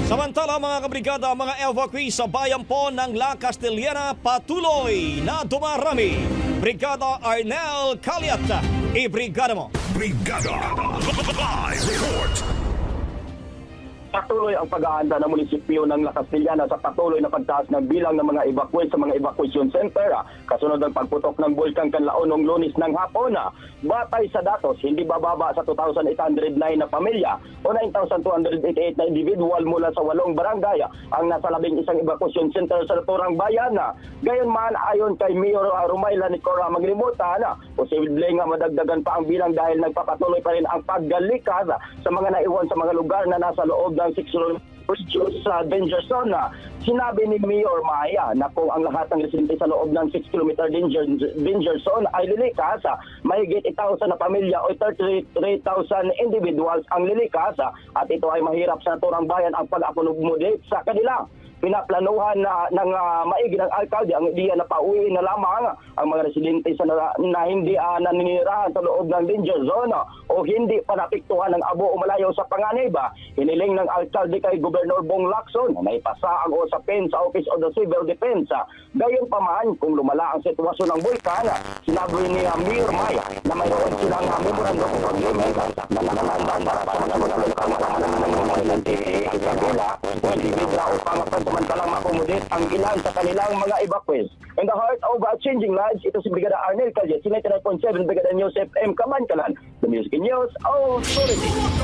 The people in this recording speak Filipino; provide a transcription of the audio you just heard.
Samantala mga kabrigada, mga evacuee sa bayan po ng La Castellana patuloy na dumarami. Brigada Arnel Caliat, ibrigada mo. Brigada Live Report. Patuloy ang pag-aanda ng munisipyo ng La Castellana sa patuloy na pagtaas ng bilang ng mga evacuee sa mga evacuation center kasunod ng pagputok ng Bulkan Kanlaon noong Lunes ng hapon. Batay sa datos, hindi bababa sa 2,809 na pamilya o 9,288 na individual mula sa 8 barangay ang nasa 11 evacuation center sa naturang bayan. Gayunman, ayon kay Mayor Rumayla Nicora Maglimutan, posible nga madagdagan pa ang bilang dahil nagpapatuloy pa rin ang paggalikas sa mga naiwan sa mga lugar na nasa loob ng 6 sa danger zone. Sinabi ni Mayor Maya na kung ang lahat ng residente sa loob ng 6 km danger zone ay lilikas, mahigit 1,000 na pamilya o 33,000 individuals ang lilikas at ito ay mahirap sa naturang bayan ang pag-accommodate sa kanila. Pinaplanuhan ng maigi ng alkalde ang ideya na pauwi na lamang ang mga residente na hindi naninirahan sa loob ng danger zone o hindi pa napiktuhan ng abo o malayo sa panganib. Hiniling ng alkalde kay Gobernador Bong Lacson na ipasa ang usapin sa Office of the Civil Defense. Gayon pa man, kung lumala ang sitwasyon ng bulkan, sinabi ni Mayor Maya na mayroon silang memorandum of agreement na nakalandan para sa mga lokal na ng Angola o individual upang pansamantalang makomodate ang ilan sa kanilang mga evacuees. In the heart of changing lives, ito si Brigada Arnel Caliat, 99.7 Brigada News FM Kamankalan, the Music News Authority.